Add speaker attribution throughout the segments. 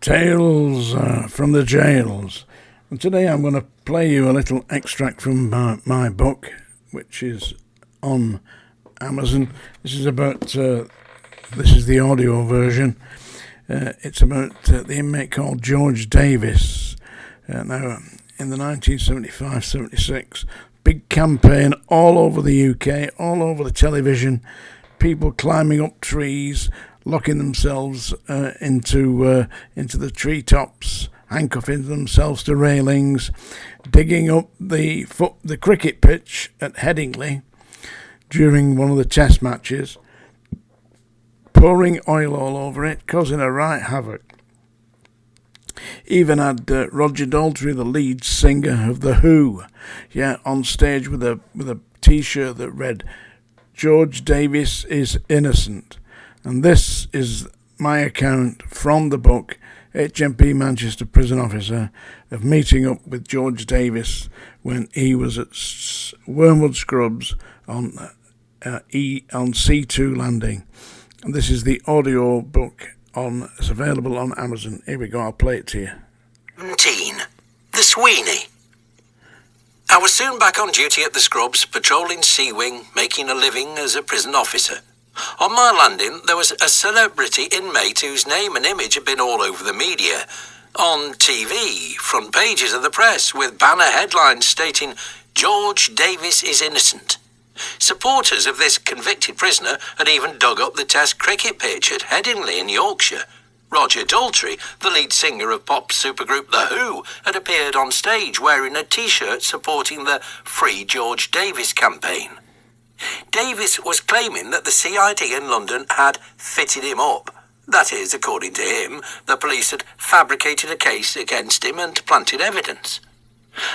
Speaker 1: Tales from the Jails. And today I'm going to play you a little extract from my book, which is on Amazon. This is the audio version. It's about the inmate called George Davis. Now, in the 1975-76, big campaign all over the UK, all over the television, people climbing up trees, locking themselves into the treetops, handcuffing themselves to railings, digging up the cricket pitch at Headingley during one of the test matches, pouring oil all over it, causing a right havoc. Even had Roger Daltrey, the lead singer of The Who, on stage with a T-shirt that read, "George Davis is innocent." And this is my account from the book, HMP Manchester Prison Officer, of meeting up with George Davis when he was at Wormwood Scrubs on C2 Landing. And this is the audio book. It's available on Amazon. Here we go, I'll play it to you.
Speaker 2: 17. The Sweeney. I was soon back on duty at the Scrubs, patrolling C Wing, making a living as a prison officer. On my landing, there was a celebrity inmate whose name and image had been all over the media. On TV, front pages of the press, with banner headlines stating, "George Davis is innocent." Supporters of this convicted prisoner had even dug up the Test cricket pitch at Headingley in Yorkshire. Roger Daltrey, the lead singer of pop supergroup The Who, had appeared on stage wearing a T-shirt supporting the Free George Davis campaign. Davis was claiming that the CID in London had fitted him up. That is, according to him, the police had fabricated a case against him and planted evidence.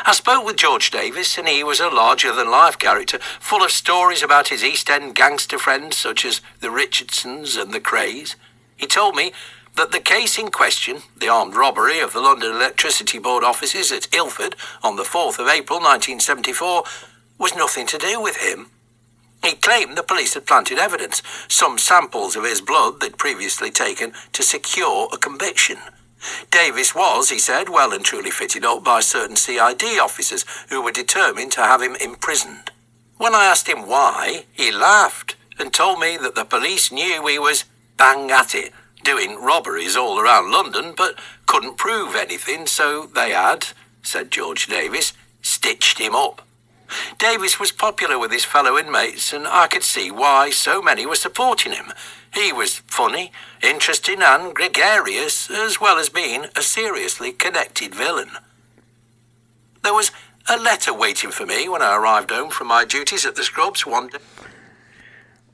Speaker 2: I spoke with George Davis, and he was a larger-than-life character, full of stories about his East End gangster friends, such as the Richardsons and the Crays. He told me that the case in question, the armed robbery of the London Electricity Board offices at Ilford on the 4th of April 1974, was nothing to do with him. He claimed the police had planted evidence, some samples of his blood they'd previously taken to secure a conviction. Davis was, he said, well and truly fitted up by certain CID officers who were determined to have him imprisoned. When I asked him why, he laughed and told me that the police knew he was bang at it, doing robberies all around London, but couldn't prove anything, so they had, said George Davis, stitched him up. Davis was popular with his fellow inmates, and I could see why so many were supporting him. He was funny, interesting and gregarious, as well as being a seriously connected villain. There was a letter waiting for me when I arrived home from my duties at the Scrubs one day.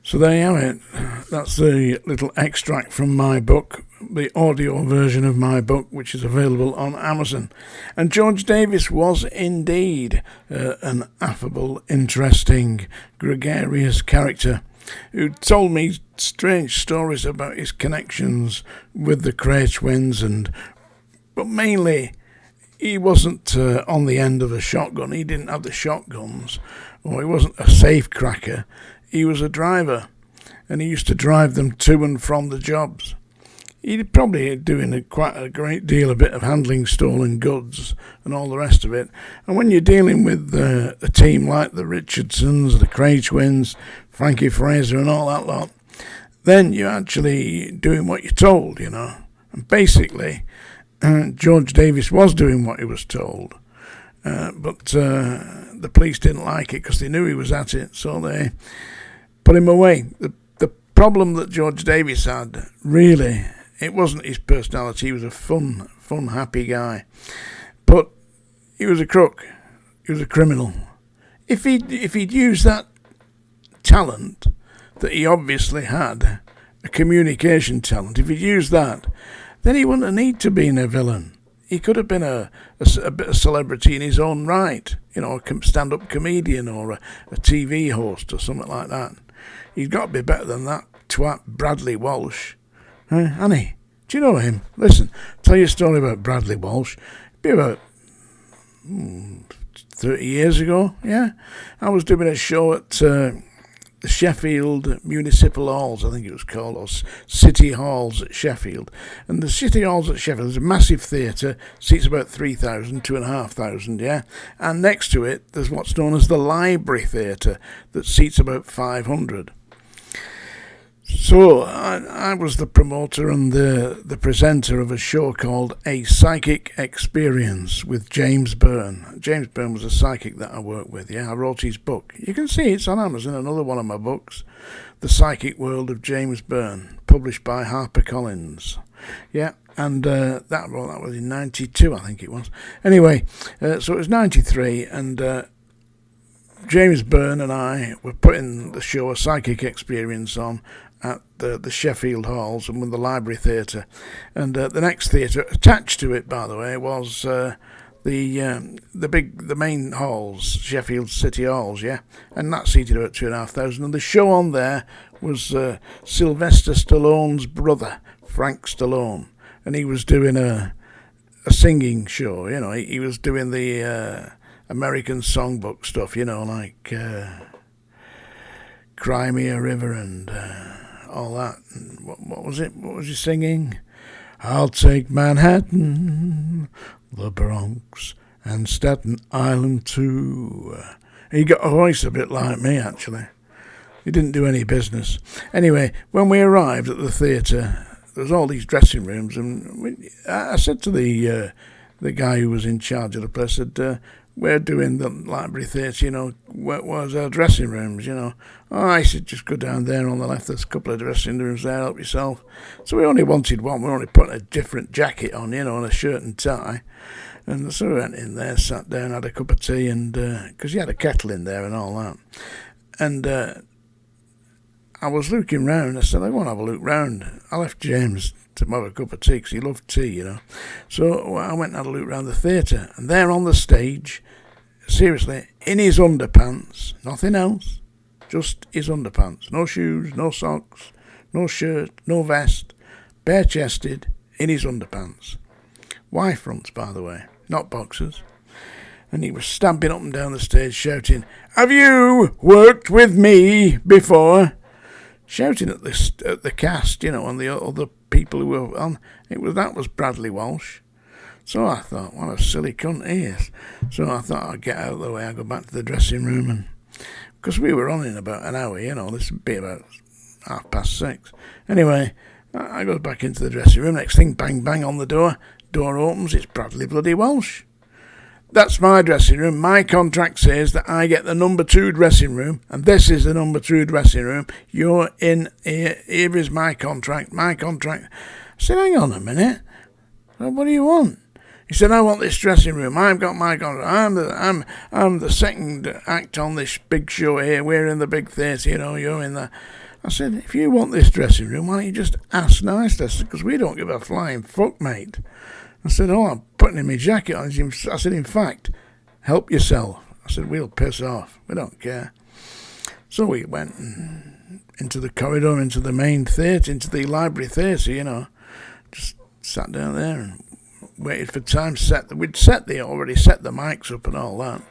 Speaker 1: So there you have it. That's the little extract from my book, the audio version of my book, which is available on Amazon. And George Davis was indeed an affable, interesting, gregarious character who told me strange stories about his connections with the Cray twins, but mainly he wasn't on the end of a shotgun. He didn't have the shotguns, or he wasn't a safe cracker. He was a driver, and he used to drive them to and from the jobs. He'd probably doing quite a great deal, a bit of handling stolen goods and all the rest of it. And when you're dealing with a team like the Richardsons, the Cray twins, Frankie Fraser and all that lot, then you're actually doing what you're told, And basically, George Davis was doing what he was told. But the police didn't like it because they knew he was at it, so they put him away. The problem that George Davis had, really, it wasn't his personality. He was a fun, happy guy. But he was a crook. He was a criminal. If he'd used that talent that he obviously had, a communication talent, if he'd used that, then he wouldn't need to be a villain. He could have been a bit of celebrity in his own right, a stand-up comedian or a TV host or something like that. He's got to be better than that twat Bradley Walsh. Annie, do you know him? Listen, tell you a story about Bradley Walsh. It'd be about 30 years ago, I was doing a show at the Sheffield Municipal Halls, I think it was called, or City Halls at Sheffield. And the City Halls at Sheffield is a massive theatre, seats about 3,000, 2,500, yeah? And next to it, there's what's known as the Library Theatre, that seats about 500. So I was the promoter and the presenter of a show called A Psychic Experience with James Byrne. James Byrne was a psychic that I worked with, yeah. I wrote his book. You can see it's on Amazon, another one of my books, The Psychic World of James Byrne, published by HarperCollins. Yeah, and that was in 92, I think it was. Anyway, so it was 93, and James Byrne and I were putting the show A Psychic Experience on at the Sheffield Halls and with the Library Theatre. And the next theatre attached to it, by the way, was the main halls, Sheffield City Halls, yeah, and that seated about 2,500. And the show on there was Sylvester Stallone's brother, Frank Stallone, and he was doing a singing show. You know, he was doing the American songbook stuff, you know, like Cry Me a River and all that. And what was it? What was he singing? I'll take Manhattan, the Bronx, and Staten Island too. He got a voice a bit like me, actually. He didn't do any business. Anyway, when we arrived at the theatre, there was all these dressing rooms, and I said to the guy who was in charge of the place, I said, we're doing the Library Theatre, you know, where's our dressing rooms, you know? Oh, I said, just go down there on the left, there's a couple of dressing rooms there, help yourself. So we only wanted one, we were only putting a different jacket on, you know, and a shirt and tie. And so we went in there, sat down, had a cup of tea, and because you had a kettle in there and all that. And I was looking round, I said, I want to have a look round. I left James to have a cup of tea because he loved tea, you know. So I went and had a look round the theatre, and there on the stage, seriously, in his underpants, nothing else, just his underpants, no shoes, no socks, no shirt, no vest, bare-chested, in his underpants. Y-fronts, by the way, not boxers. And he was stamping up and down the stage shouting, "Have you worked with me before?" Shouting at the cast, you know, and the other people who were on. That was Bradley Walsh. So I thought, what a silly cunt he is. So I thought I'd get out of the way. I'd go back to the dressing room, and because we were on in about an hour, you know, this would be about 6:30. Anyway, I go back into the dressing room. Next thing, bang, bang on the door. Door opens. It's Bradley bloody Walsh. That's my dressing room. My contract says that I get the number 2 dressing room, and this is the number 2 dressing room. You're in here. Here is my contract. My contract. I said, hang on a minute. What do you want? He said, I want this dressing room. I've got my contract. I'm the second act on this big show here. We're in the big theatre, you know. You're in the. I said, if you want this dressing room, why don't you just ask nicely? Because we don't give a flying fuck, mate. I said, I'm putting in my jacket on. I said, in fact, help yourself. I said, we'll piss off. We don't care. So we went into the corridor, into the main theatre, into the Library Theatre, you know. Just sat down there and waited for time. We'd already set the mics up and all that.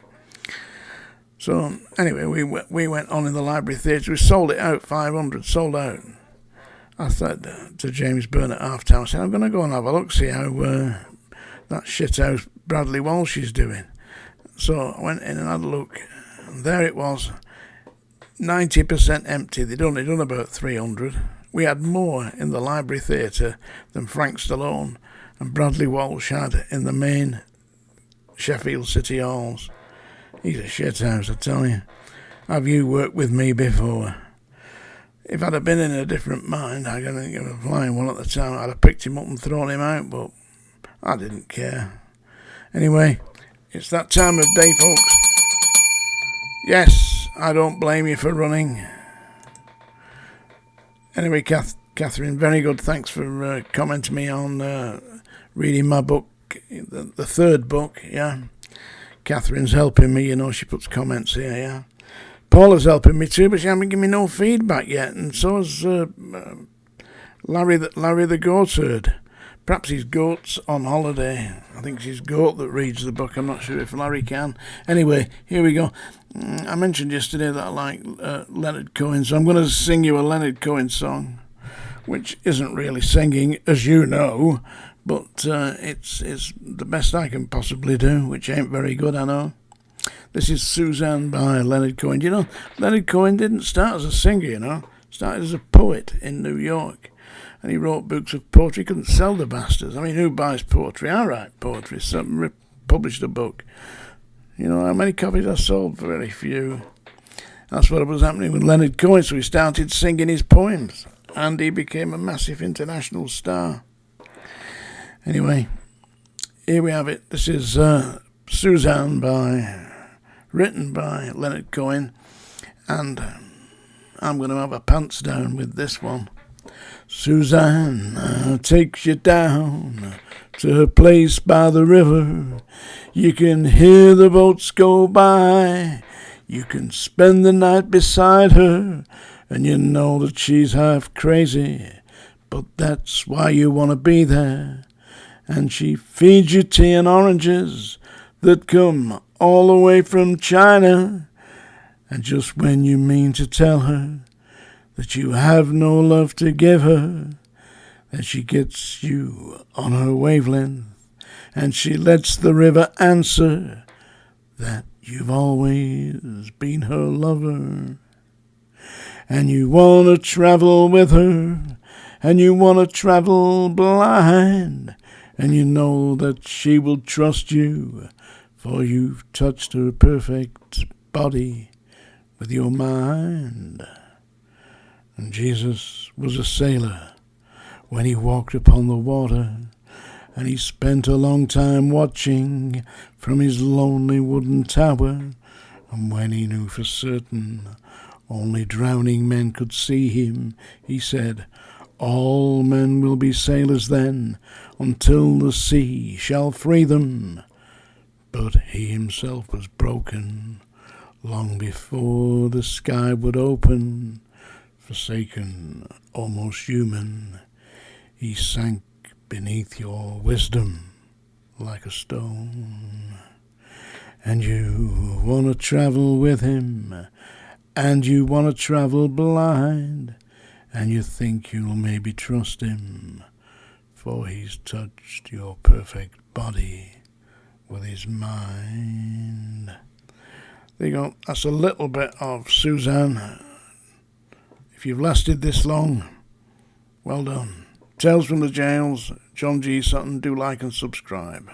Speaker 1: So anyway, we went on in the Library Theatre. We sold it out, 500, sold out. I said to James Byrne at half-time, I said, I'm going to go and have a look, see how that shithouse Bradley Walsh is doing. So I went in and had a look, and there it was, 90% empty. They'd only done about 300. We had more in the Library Theatre than Frank Stallone and Bradley Walsh had in the main Sheffield City Halls. He's a shithouse, I tell you. Have you worked with me before? If I'd have been in a different mind, I didn't give a flying one at the time, I'd have picked him up and thrown him out, but I didn't care. Anyway, it's that time of day, folks. Yes, I don't blame you for running. Anyway, Catherine, very good. Thanks for commenting me on reading my book, the third book, yeah. Catherine's helping me, you know, she puts comments here, yeah. Paula's helping me too, but she hasn't given me no feedback yet, and so has Larry the Goatherd. Perhaps his goat's on holiday. I think it's his goat that reads the book. I'm not sure if Larry can. Anyway, here we go. I mentioned yesterday that I like Leonard Cohen, so I'm going to sing you a Leonard Cohen song, which isn't really singing, as you know, but it's the best I can possibly do, which ain't very good, I know. This is Suzanne by Leonard Cohen. You know, Leonard Cohen didn't start as a singer, you know. Started as a poet in New York. And he wrote books of poetry. He couldn't sell the bastards. I mean, who buys poetry? I write poetry. Some published a book. You know how many copies I sold? Very few. That's what was happening with Leonard Cohen. So he started singing his poems. And he became a massive international star. Anyway, here we have it. This is Suzanne written by Leonard Cohen. And I'm going to have a pants down with this one. Suzanne takes you down to her place by the river. You can hear the boats go by. You can spend the night beside her, and you know that she's half crazy, but that's why you want to be there. And she feeds you tea and oranges that come all the way from China. And just when you mean to tell her that you have no love to give her, then she gets you on her wavelength, and she lets the river answer that you've always been her lover. And you want to travel with her, and you want to travel blind, and you know that she will trust you, for you've touched her perfect body with your mind. And Jesus was a sailor when he walked upon the water, and he spent a long time watching from his lonely wooden tower. And when he knew for certain only drowning men could see him, he said, all men will be sailors then, until the sea shall free them. But he himself was broken long before the sky would open. Forsaken, almost human, he sank beneath your wisdom like a stone. And you want to travel with him, and you want to travel blind, and you think you'll maybe trust him, for he's touched your perfect body with his mind. There you go. That's a little bit of Suzanne. If you've lasted this long, well done. Tales from the Jails, John G. Sutton. Do like and subscribe.